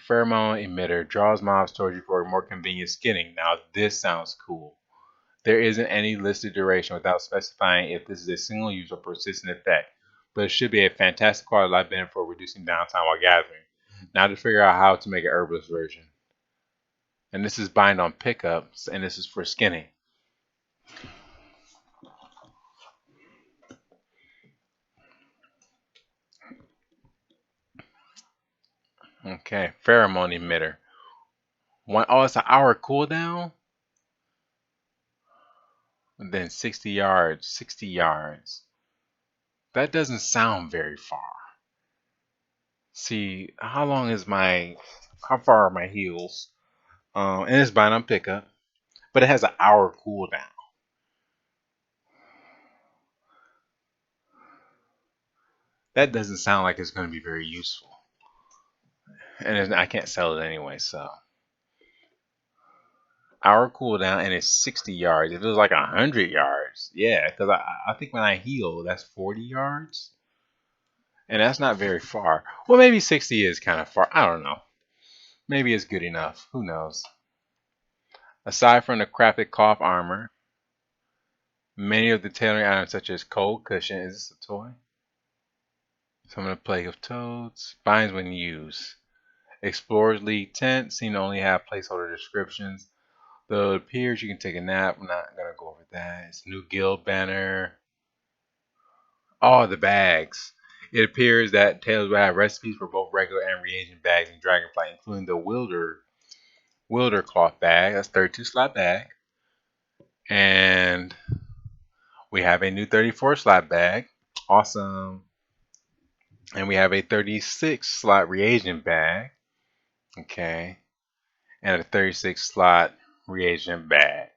Pheromone emitter draws mobs towards you for a more convenient skinning. Now this sounds cool. There isn't any listed duration without specifying if this is a single use or persistent effect, but it should be a fantastic quality life benefit for reducing downtime while gathering. Now to figure out how to make an herbalist version. And this is bind on pickups, and this is for skinning. Okay, pheromone emitter. Oh, it's an hour cooldown? And then 60 yards, 60 yards. That doesn't sound very far. See, how far are my heals? And it's bind on pickup, but it has an hour cooldown. That doesn't sound like it's going to be very useful. And I can't sell it anyway, so. Hour cooldown, and it's 60 yards. If it was like 100 yards, yeah, because I think when I heal, that's 40 yards. And that's not very far. Well, maybe 60 is kind of far. I don't know. Maybe it's good enough. Who knows? Aside from the crafted cloth armor, many of the tailoring items such as cold cushion, is this a toy? Some of the plague of toads, binds when used. Explorers League tent seem to only have placeholder descriptions. Though it appears you can take a nap. I'm not gonna go over that. It's new guild banner. Oh, the bags. It appears that Tails will have recipes for both regular and reagent bags in Dragonflight, including the Wilder cloth bag. That's 32 slot bag. And we have a new 34 slot bag. Awesome. And we have a 36 slot reagent bag. Okay. And a 36 slot reagent bag.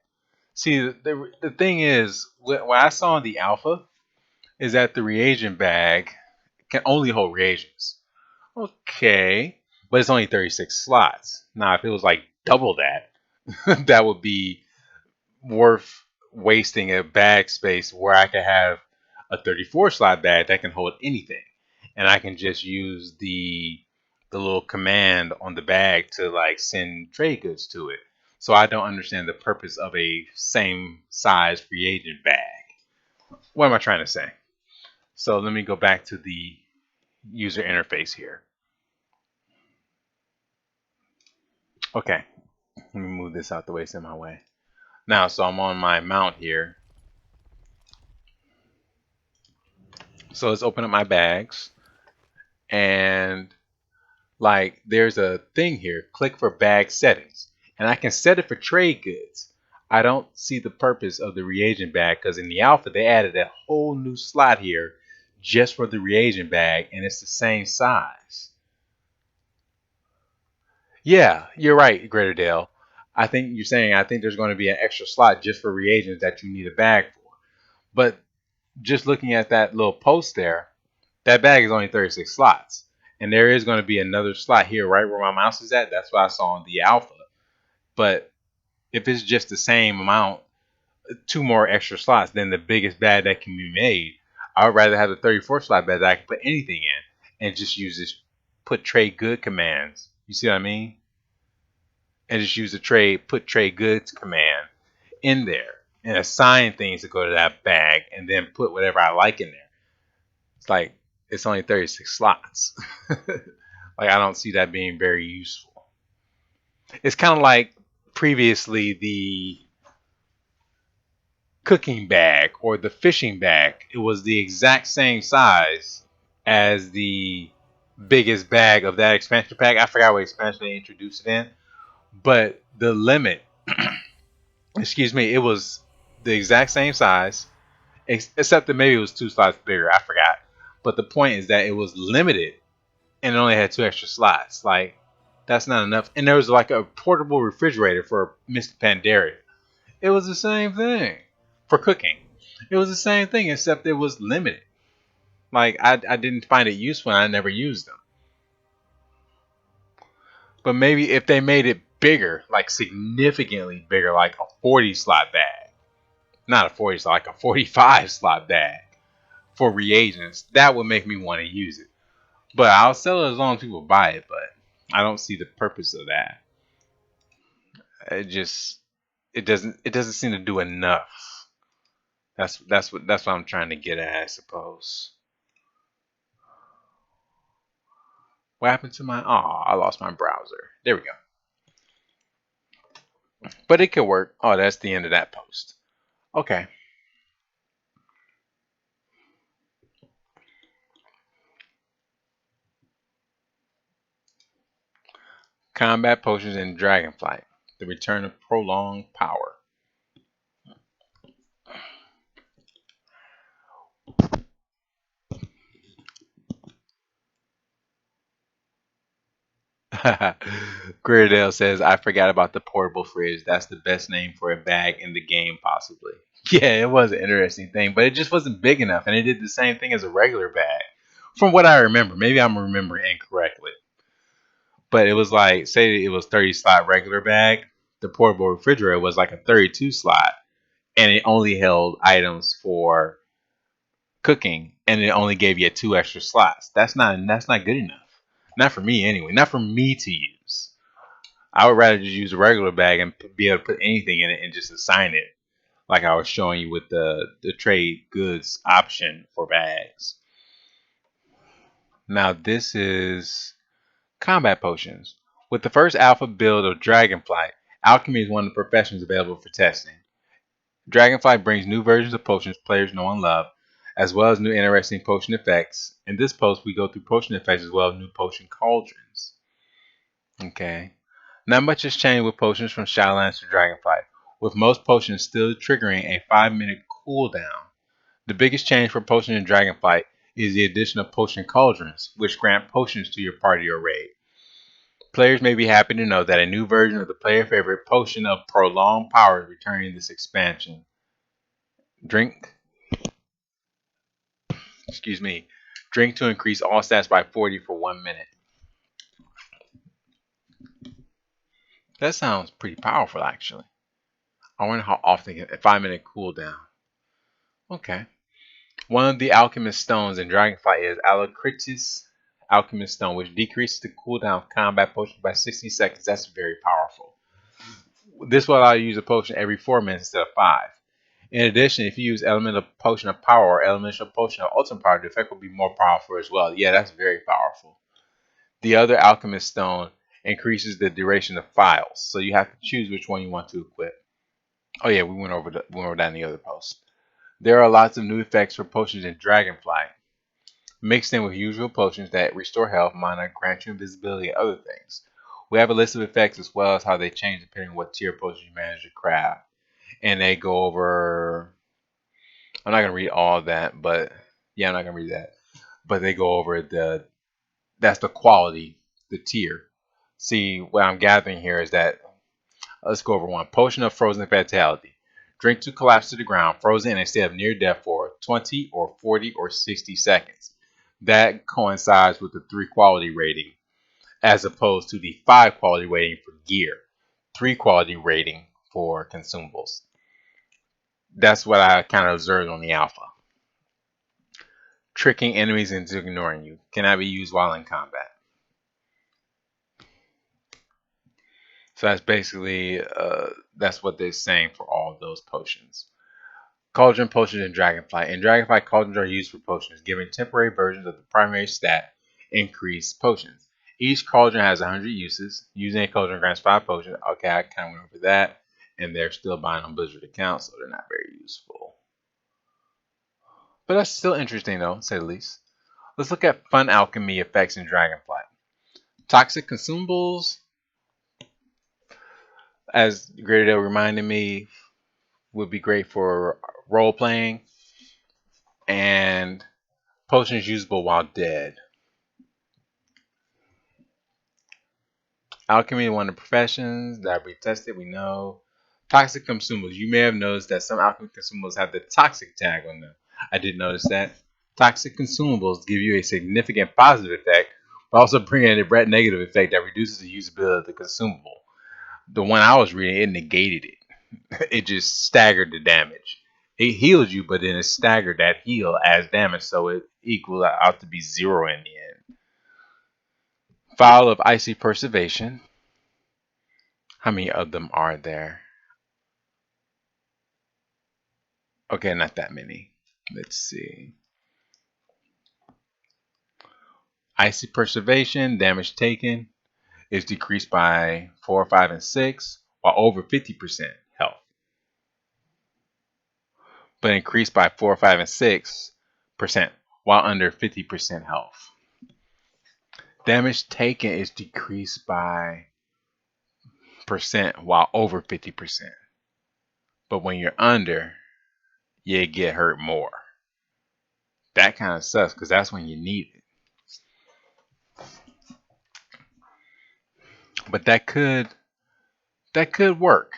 See, the thing is, what I saw in the alpha is that the reagent bag can only hold reagents. Okay. But it's only 36 slots. Now, if it was like double that, that would be worth wasting a bag space where I could have a 34 slot bag that can hold anything. And I can just use the little command on the bag to like send trade goods to it. So I don't understand the purpose of a same size reagent bag. What am I trying to say? So let me go back to the user interface here. Okay, let me move this out the way, it's in my way. Now, so I'm on my mount here. So let's open up my bags. And like there's a thing here, click for bag settings. And I can set it for trade goods. I don't see the purpose of the reagent bag because in the alpha they added a whole new slot here just for the reagent bag, and it's the same size. Yeah, you're right, Greater Dale. I think there's going to be an extra slot just for reagents that you need a bag for. But just looking at that little post there, that bag is only 36 slots. And there is going to be another slot here right where my mouse is at. That's what I saw in the alpha. But if it's just the same amount, 2 more extra slots than the biggest bag that can be made, I would rather have the 34 slot bag that I can put anything in and just use this put trade good commands. You see what I mean? And just use the put trade goods command in there and assign things to go to that bag and then put whatever I like in there. It's like it's only 36 slots. Like I don't see that being very useful. It's kind of like previously the cooking bag or the fishing bag. It was the exact same size as the biggest bag of that expansion pack. I forgot what expansion they introduced it in, but the limit, excuse me, it was the exact same size, except that maybe it was 2 slots bigger. I forgot. But the point is that it was limited and it only had 2 extra slots. Like, that's not enough. And there was like a portable refrigerator for Mr. Pandaria. It was the same thing for cooking. It was the same thing, except it was limited. Like, I didn't find it useful and I never used them. But maybe if they made it bigger, like significantly bigger, like a 40 slot bag. Not a 40 slot, like a 45 slot bag for reagents, that would make me want to use it. But I'll sell it as long as people buy it. But I don't see the purpose of that. It doesn't seem to do enough. That's what I'm trying to get at, I suppose. What happened to my? Oh, I lost my browser. There we go. But it could work. Oh, that's the end of that post. Okay. Combat potions and Dragonflight. The return of prolonged power. Gridale says, I forgot about the portable fridge. That's the best name for a bag in the game, possibly. Yeah, it was an interesting thing, but it just wasn't big enough, and it did the same thing as a regular bag. From what I remember, maybe I'm remembering incorrectly, but it was like, say it was 30 slot regular bag, the portable refrigerator was like a 32 slot, and it only held items for cooking, and it only gave you 2 extra slots. That's not good enough. Not for me anyway. Not for me to use. I would rather just use a regular bag and be able to put anything in it and just assign it, like I was showing you with the trade goods option for bags. Now this is combat potions. With the first alpha build of Dragonflight, Alchemy is one of the professions available for testing. Dragonflight brings new versions of potions players know and love, as well as new interesting potion effects. In this post, we go through potion effects as well as new potion cauldrons. Okay. Not much has changed with potions from Shadowlands to Dragonflight, with most potions still triggering a 5-minute cooldown. The biggest change for potions in Dragonflight is the addition of potion cauldrons, which grant potions to your party or raid. Players may be happy to know that a new version of the player favorite potion of prolonged power is returning in this expansion. Drink, excuse me, drink to increase all stats by 40 for 1 minute. That sounds pretty powerful, actually. I wonder how often a 5-minute cooldown. Okay. One of the alchemist stones in Dragonflight is Alacritus Alchemist Stone, which decreases the cooldown of combat potions by 60 seconds. That's very powerful. This will allow you to use a potion every 4 minutes instead of 5. In addition, if you use Elemental Potion of Power or Elemental Potion of Ultimate Power, the effect will be more powerful as well. Yeah, that's very powerful. The other Alchemist Stone increases the duration of Phials, so you have to choose which one you want to equip. Oh yeah, we went over that in the other post. There are lots of new effects for potions in Dragonflight, mixed in with usual potions that restore health, mana, grant you invisibility, and other things. We have a list of effects as well as how they change depending on what tier potion you manage to craft. And they go over, I'm not going to read all of that, but yeah, I'm not going to read that. But they go over that's the quality, the tier. See, what I'm gathering here is that, let's go over one. Potion of Frozen Fatality. Drink to collapse to the ground, frozen in a state of near death for 20 or 40 or 60 seconds. That coincides with the 3 quality rating, as opposed to the 5 quality rating for gear, 3 quality rating for consumables. That's what I kind of observed on the alpha. Tricking enemies into ignoring you cannot be used while in combat. So that's basically that's what they're saying for all of those potions. Cauldron potions and Dragonflight. In Dragonflight, cauldrons are used for potions, giving temporary versions of the primary stat increased potions. Each cauldron has 100 uses. Using a cauldron grants 5 potions. Okay, I kind of went over that. And they're still buying on Blizzard accounts, so they're not very useful. But that's still interesting, though, to say the least. Let's look at fun alchemy effects in Dragonflight. Toxic consumables, as Gradale reminded me, would be great for role playing. And potions usable while dead. Alchemy is one of the professions that we tested, we know. Toxic consumables. You may have noticed that some alchemy consumables have the toxic tag on them. I did notice that. Toxic consumables give you a significant positive effect, but also bring in a red negative effect that reduces the usability of the consumable. The one I was reading, it negated it. It just staggered the damage. It healed you, but then it staggered that heal as damage, so it equaled out to be 0 in the end. Phial of Icy Preservation. How many of them are there? Okay, not that many. Let's see. Icy Preservation, damage taken is decreased by 4, 5, and 6, while over 50% health. But increased by 4, 5, and 6% while under 50% health. Damage taken is decreased by percent while over 50%. But when you're under, you get hurt more. That kind of sucks because that's when you need it. But that could work.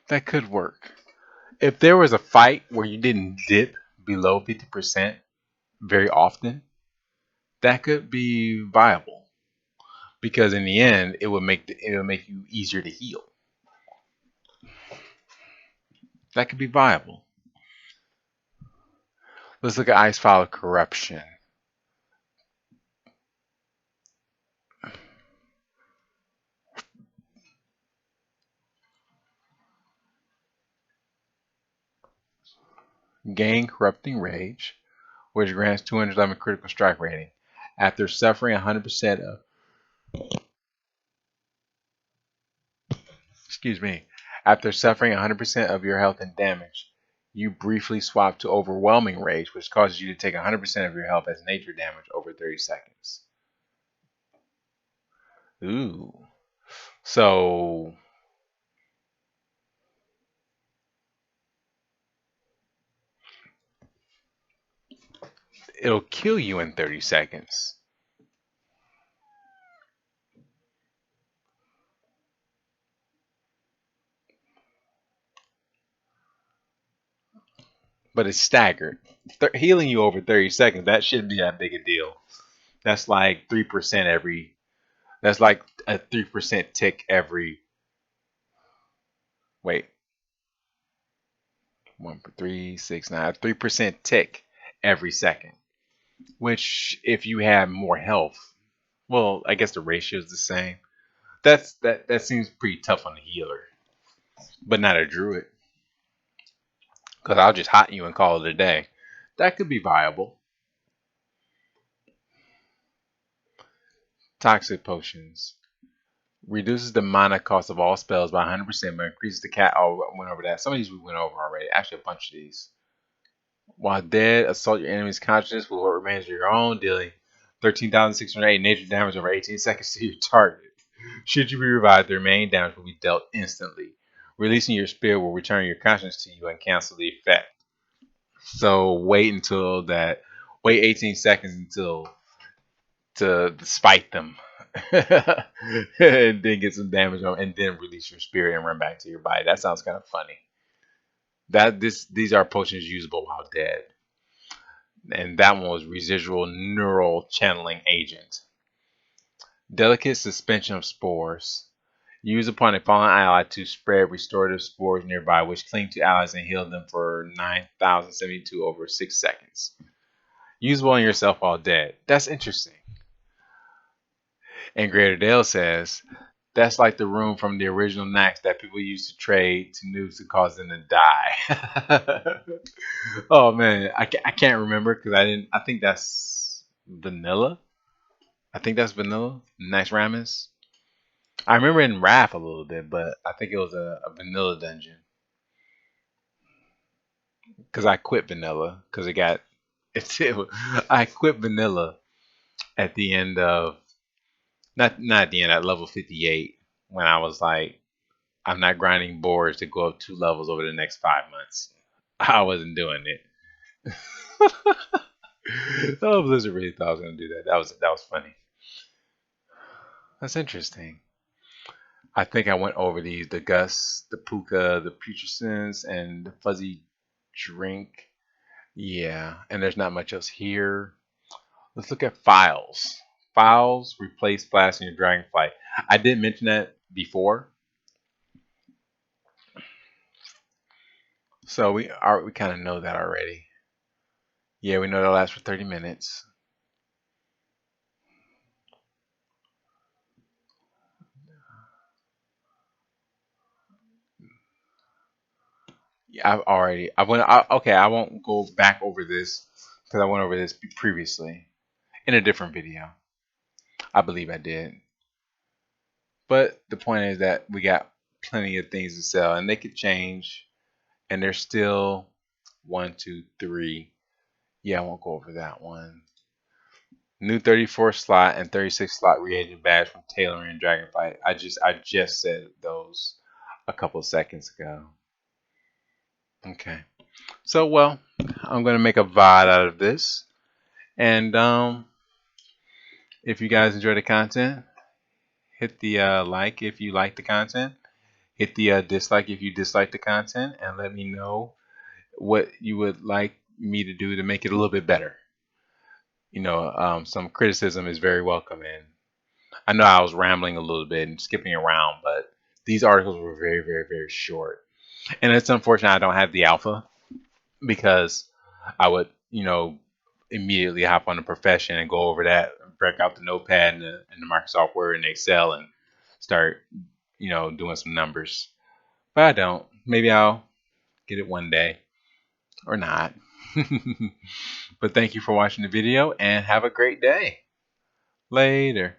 That could work. If there was a fight where you didn't dip below 50% very often, that could be viable. Because in the end, it would make you easier to heal. That could be viable. Let's look at Ice File of Corruption. Gain Corrupting Rage, which grants 211 critical strike rating. After suffering 100% of after suffering 100% of your health and damage, you briefly swap to Overwhelming Rage, which causes you to take 100% of your health as nature damage over 30 seconds. Ooh. So it'll kill you in 30 seconds. But it's staggered. Healing you over 30 seconds, that shouldn't be that big a deal. That's like 3% every. That's like a 3% tick every. Wait. 1, 3, 6, 9. 3% tick every second. Which, if you have more health, well, I guess the ratio is the same. That seems pretty tough on the healer, but not a druid. Because I'll just hot you and call it a day. That could be viable. Toxic potions. Reduces the mana cost of all spells by 100%, but increases the cat. Oh, I went over that. Some of these we went over already. Actually, a bunch of these. While dead, assault your enemy's consciousness with what remains of your own, dealing 13,608 nature damage over 18 seconds to your target. Should you be revived, the remaining damage will be dealt instantly. Releasing your spirit will return your conscience to you and cancel the effect. So wait 18 seconds until to spite them. And then get some damage on, and then release your spirit and run back to your body. That sounds kind of funny. These are potions usable while dead. And that one was residual neural channeling agent. Delicate suspension of spores. Use upon a fallen ally to spread restorative spores nearby, which cling to allies and heal them for 9,072 over 6 seconds. Usable on yourself while dead. That's interesting. And Greater Dale says, that's like the room from the original Nax that people used to trade to nukes to cause them to die. Oh man, I can't remember because I think that's vanilla. I think that's vanilla. Nax Ramus. I remember in Wrath a little bit, but I think it was a vanilla dungeon. Because I quit vanilla because I quit vanilla at the end of not at the end at level 58 when I was like, I'm not grinding boards to go up 2 levels over the next 5 months. I wasn't doing it. Oh, Blizzard really thought I was gonna do that. That was funny. That's interesting. I think I went over the Gus, the Puka, the Putrescence, and the Fuzzy Drink. Yeah, and there's not much else here. Let's look at Phials. Phials replace Flasks in your Dragonflight. I did mention that before. So we kind of know that already. Yeah, we know that lasts for 30 minutes. Yeah, okay, I won't go back over this because I went over this previously in a different video. I believe I did. But the point is that we got plenty of things to sell and they could change. And there's still one, two, three. Yeah, I won't go over that one. New 34 slot and 36 slot reagent badge from Tailoring and Dragonflight. I just said those a couple seconds ago. Okay. So well, I'm gonna make a VOD out of this. And if you guys enjoy the content, hit the like if you like the content. Hit the dislike if you dislike the content, and let me know what you would like me to do to make it a little bit better. Some criticism is very welcome, and I know I was rambling a little bit and skipping around, but these articles were very, very, very short, and it's unfortunate I don't have the alpha because I would, immediately hop on the profession and go over that, break out the notepad and the Microsoft Word and Excel and start, doing some numbers. But I don't. Maybe I'll get it one day or not. But thank you for watching the video and have a great day. Later.